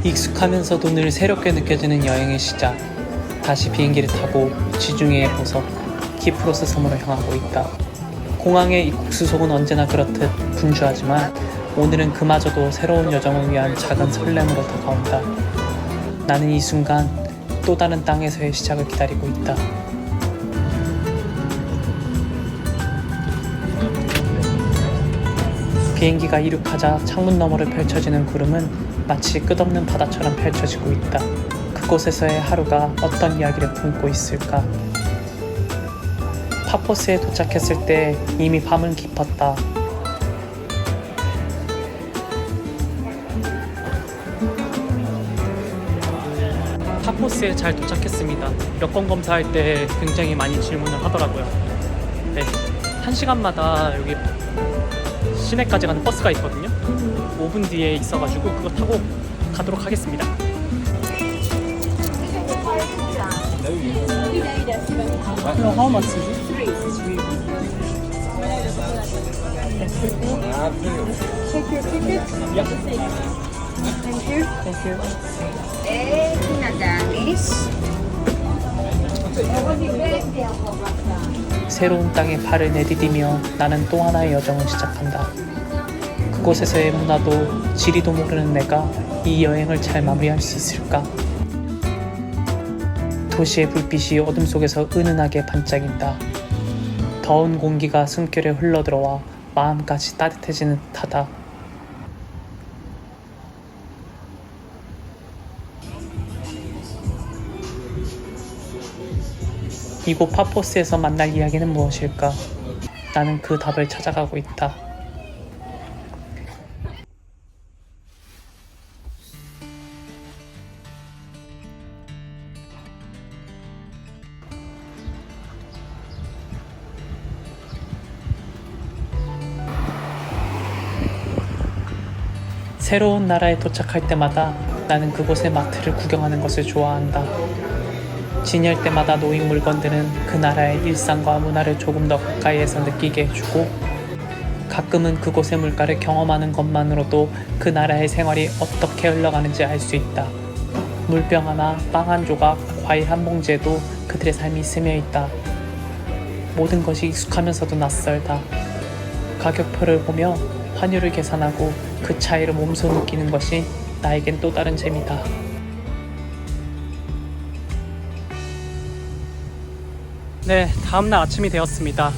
익숙하면서도 늘 새롭게 느껴지는 여행의 시작. 다시 비행기를 타고 지중해의 보석 키프로스 섬으로 향하고 있다. 공항의 입국 수속은 언제나 그렇듯 분주하지만 오늘은 그마저도 새로운 여정을 위한 작은 설렘으로 다가온다. 나는 이 순간 또 다른 땅에서의 시작을 기다리고 있다. 비행기가 이륙하자 창문 너머로 펼쳐지는 구름은 마치 끝없는 바다처럼 펼쳐지고 있다. 그곳에서의 하루가 어떤 이야기를 품고 있을까? 파포스에 도착했을 때 이미 밤은 깊었다. 파포스에 잘 도착했습니다. 여권 검사할 때 굉장히 많이 질문을 하더라고요. 네, 1시간마다 여기 시내까지 가는 버스가 있거든요. 5분 뒤에 있어가지고 그거 타고 가도록 하겠습니다. How much is it? Check your ticket. Yeah. Thank you. Thank you. 새로운 땅에 발을 내디디며 나는 또 하나의 여정을 시작한다. 그곳에서의 문화도 지리도 모르는 내가 이 여행을 잘 마무리할 수 있을까? 도시의 불빛이 어둠 속에서 은은하게 반짝인다. 더운 공기가 숨결에 흘러들어와 마음까지 따뜻해지는 듯하다. 이곳 파포스에서 만날 이야기는 무엇일까? 나는 그 답을 찾아가고 있다. 새로운 나라에 도착할 때마다 나는 그곳의 마트를 구경하는 것을 좋아한다. 지낼 때마다 놓인 물건들은 그 나라의 일상과 문화를 조금 더 가까이에서 느끼게 해주고, 가끔은 그곳의 물가를 경험하는 것만으로도 그 나라의 생활이 어떻게 흘러가는지 알 수 있다. 물병 하나, 빵 한 조각, 과일 한 봉지에도 그들의 삶이 스며 있다. 모든 것이 익숙하면서도 낯설다. 가격표를 보며 환율을 계산하고 그 차이를 몸소 느끼는 것이 나에겐 또 다른 재미다. 네, 다음날 아침이 되었습니다.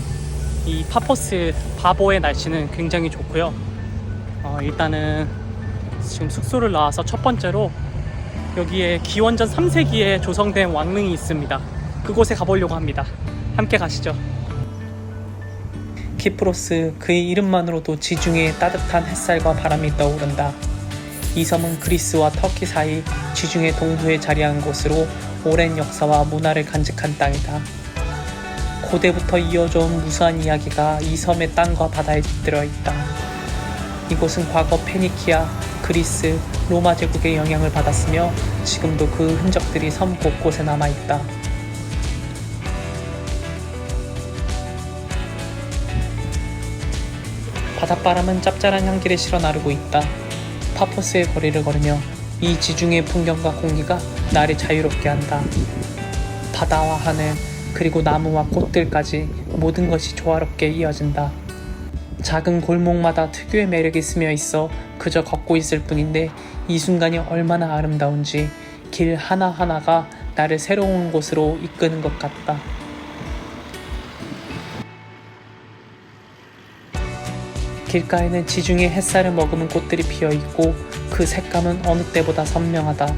이 파포스 바보의 날씨는 굉장히 좋고요. 일단은 지금 숙소를 나와서 첫 번째로 여기에 기원전 3세기에 조성된 왕릉이 있습니다. 그곳에 가보려고 합니다. 함께 가시죠. 키프로스, 그의 이름만으로도 지중해의 따뜻한 햇살과 바람이 떠오른다. 이 섬은 그리스와 터키 사이 지중해 동부에 자리한 곳으로 오랜 역사와 문화를 간직한 땅이다. 고대부터 이어져온 무수한 이야기가 이 섬의 땅과 바다에 깃들어 있다. 이곳은 과거 페니키아, 그리스, 로마 제국의 영향을 받았으며 지금도 그 흔적들이 섬 곳곳에 남아있다. 바닷바람은 짭짤한 향기를 실어 나르고 있다. 파포스의 거리를 걸으며 이 지중해 풍경과 공기가 나를 자유롭게 한다. 바다와 하늘, 그리고 나무와 꽃들까지 모든 것이 조화롭게 이어진다. 작은 골목마다 특유의 매력이 스며 있어 그저 걷고 있을 뿐인데 이 순간이 얼마나 아름다운지 길 하나하나가 나를 새로운 곳으로 이끄는 것 같다. 길가에는 지중해 햇살을 머금은 꽃들이 피어있고 그 색감은 어느 때보다 선명하다.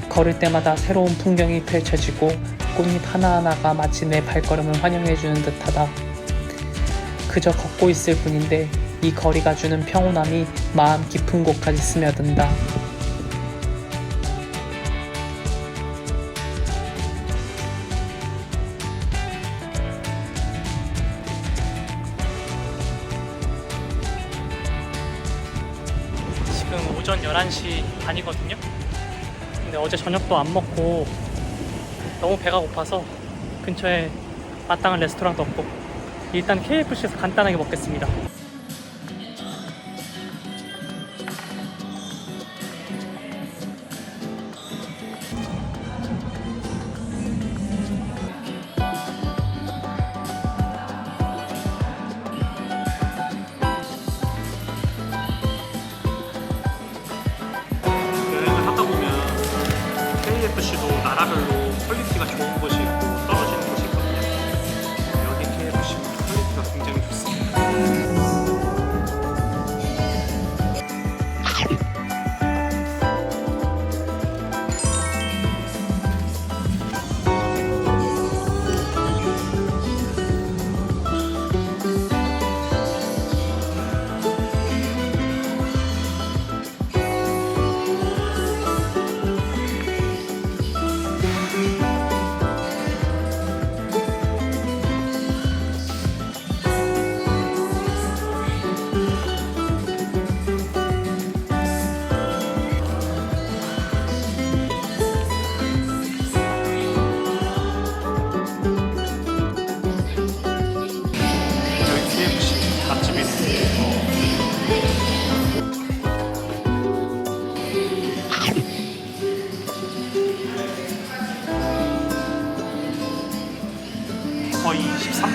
걸을 때마다 새로운 풍경이 펼쳐지고 꽃잎 하나하나가 마치 내 발걸음을 환영해주는 듯하다. 그저 걷고 있을 뿐인데 이 거리가 주는 평온함이 마음 깊은 곳까지 스며든다. 지금 오전 11시 반이거든요. 근데 어제 저녁도 안 먹고 너무 배가 고파서 근처에 마땅한 레스토랑도 없고 일단 KFC에서 간단하게 먹겠습니다.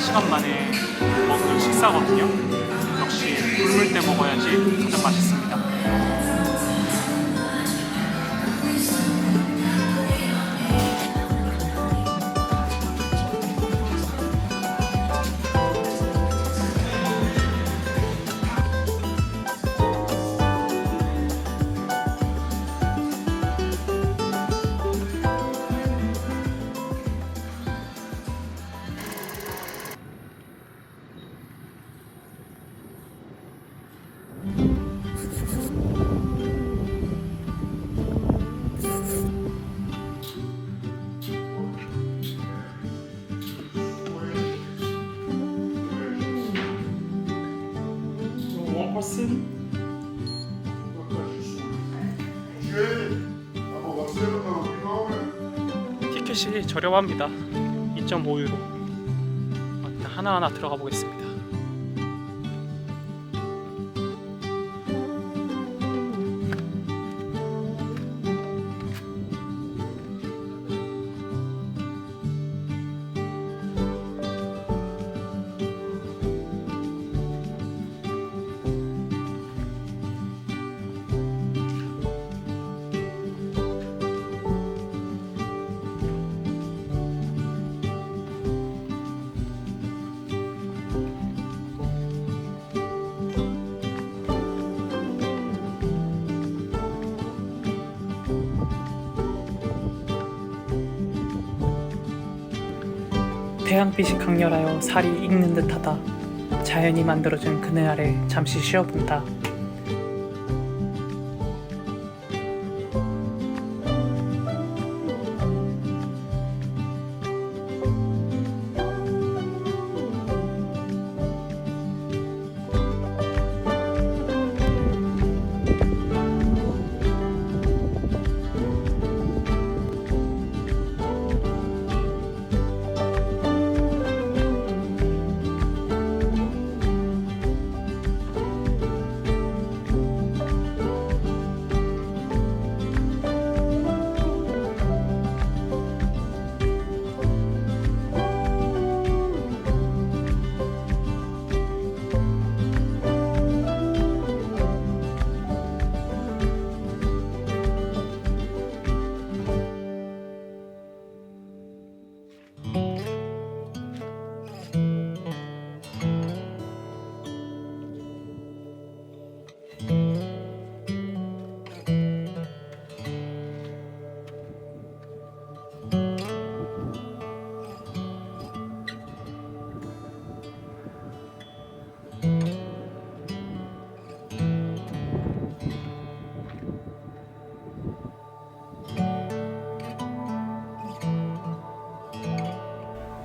1시간 만에 먹는 식사거든요. 역시 굶을 때 먹어야지 가장 맛있습니다. One person. 티켓이 저렴합니다. 2.5유로. 하나하나 들어가 보겠습니다. 태양빛이 강렬하여 살이 익는 듯하다. 자연이 만들어준 그늘 아래 잠시 쉬어본다.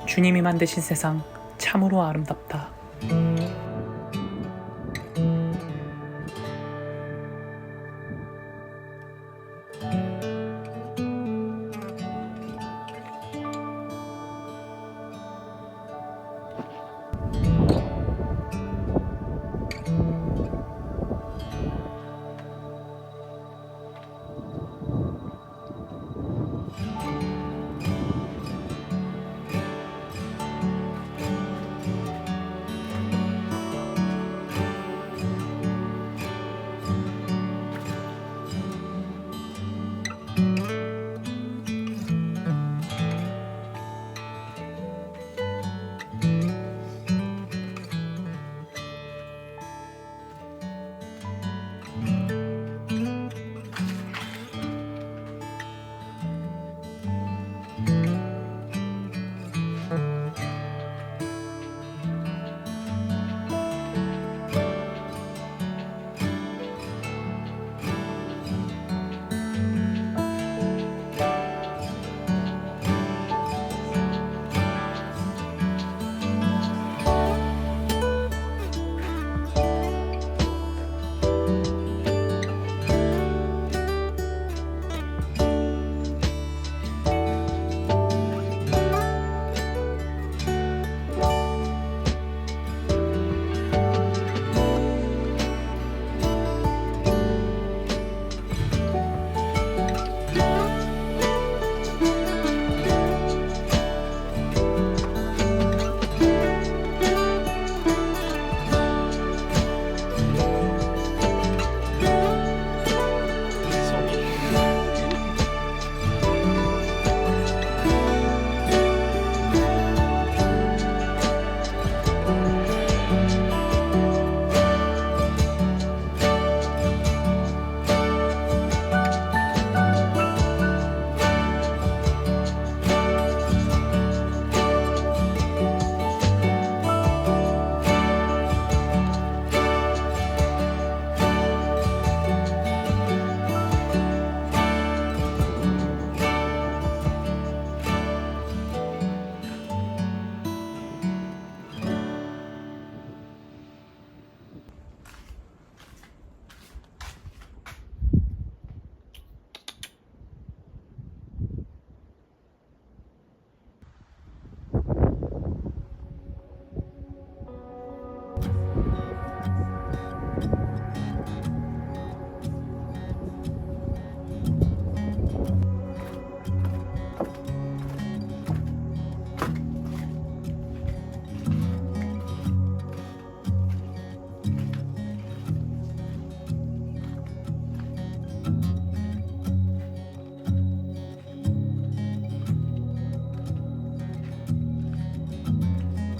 주님이 만드신 세상 참으로 아름답다.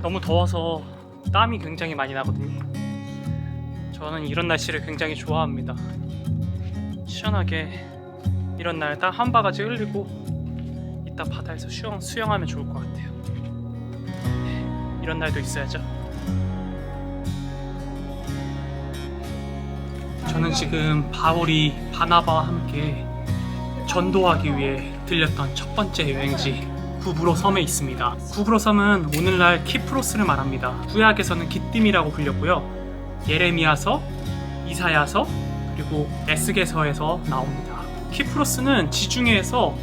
너무 더워서 땀이 굉장히 많이 나거든요. 저는 이런 날씨를 굉장히 좋아합니다. 시원하게 이런 날 딱 한 바가지 흘리고 이따 바다에서 수영하면 좋을 것 같아요. 이런 날도 있어야죠. 저는 지금 바오리 바나바와 함께 전도하기 위해 들렸던 첫 번째 여행지 구브로 섬에 있습니다. 구브로 섬은 오늘날 키프로스를 말합니다. 구약에서는 기띔이라고 불렸고요. 예레미야서, 이사야서, 그리고 에스겔서에서 나옵니다. 키프로스는 지중해에서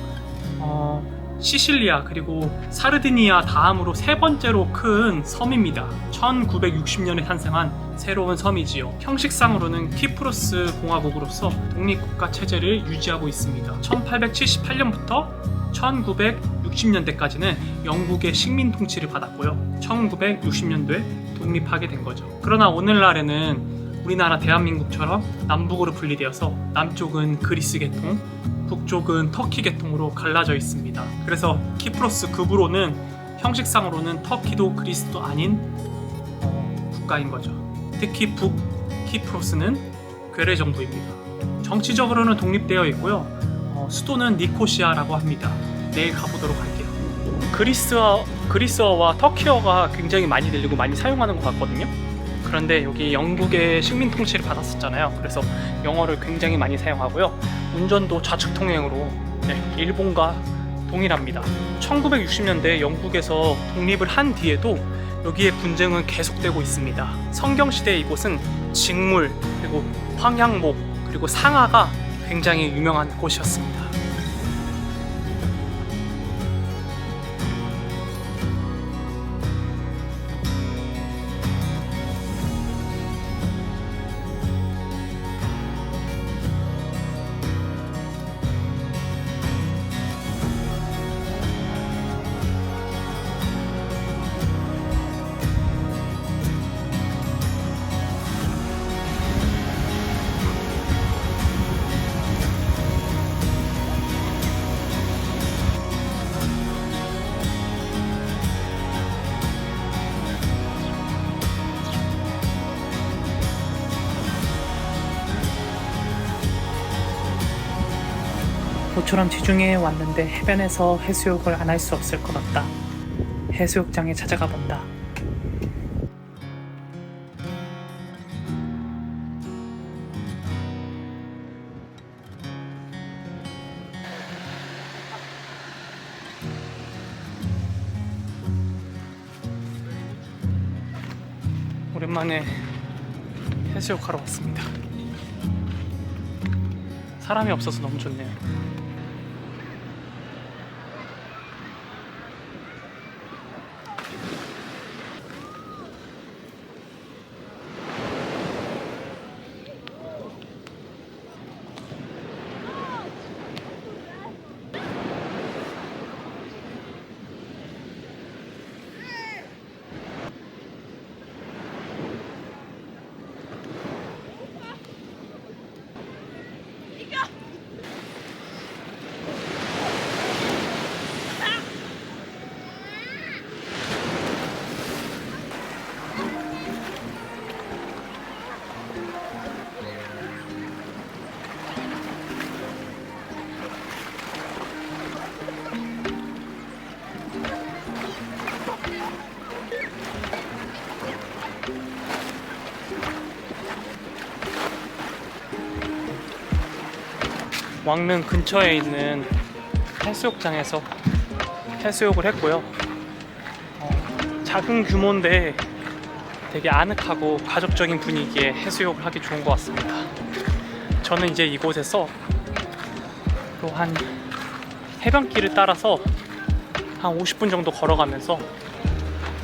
시실리아 그리고 사르디니아 다음으로 세 번째로 큰 섬입니다. 1960년에 탄생한 새로운 섬이지요. 형식상으로는 키프로스 공화국으로서 독립국가 체제를 유지하고 있습니다. 1878년부터 1960년대까지는 영국의 식민 통치를 받았고요. 1960년도에 독립하게 된 거죠. 그러나 오늘날에는 우리나라 대한민국처럼 남북으로 분리되어서 남쪽은 그리스 계통, 북쪽은 터키 계통으로 갈라져 있습니다. 그래서 키프로스 구브로는 형식상으로는 터키도 그리스도 아닌 국가인 거죠. 특히 북 키프로스는 괴뢰 정부입니다. 정치적으로는 독립되어 있고요. 수도는 니코시아라고 합니다. 내일 가보도록 할게요. 그리스어와 터키어가 굉장히 많이 들리고 많이 사용하는 것 같거든요. 그런데 여기 영국의 식민 통치를 받았었잖아요. 그래서 영어를 굉장히 많이 사용하고요. 운전도 좌측 통행으로 일본과 동일합니다. 1960년대 영국에서 독립을 한 뒤에도 여기에 분쟁은 계속되고 있습니다. 성경시대 이곳은 직물, 그리고 황양목, 그리고 상아가 굉장히 유명한 곳이었습니다. 모처럼 지중해에 왔는데 해변에서 해수욕을 안 할 수 없을 것 같다. 해수욕장에 찾아가 본다. 오랜만에 해수욕하러 왔습니다. 사람이 없어서 너무 좋네요. 왕릉 근처에 있는 해수욕장에서 해수욕을 했고요. 작은 규모인데 되게 아늑하고 가족적인 분위기에 해수욕을 하기 좋은 것 같습니다. 저는 이제 이곳에서 또 한 해변길을 따라서 한 50분 정도 걸어가면서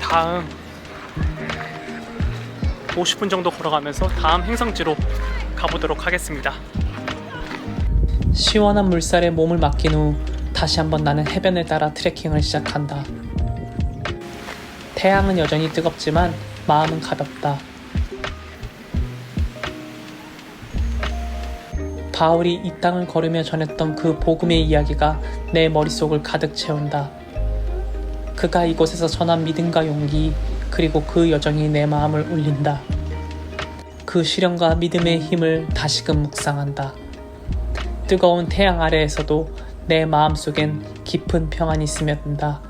다음 50분 정도 걸어가면서 다음 행성지로 가보도록 하겠습니다. 시원한 물살에 몸을 맡긴 후 다시 한번 나는 해변을 따라 트레킹을 시작한다. 태양은 여전히 뜨겁지만 마음은 가볍다. 바울이 이 땅을 걸으며 전했던 그 복음의 이야기가 내 머릿속을 가득 채운다. 그가 이곳에서 전한 믿음과 용기, 그리고 그 여정이 내 마음을 울린다. 그 시련과 믿음의 힘을 다시금 묵상한다. 뜨거운 태양 아래에서도 내 마음속엔 깊은 평안이 스며든다.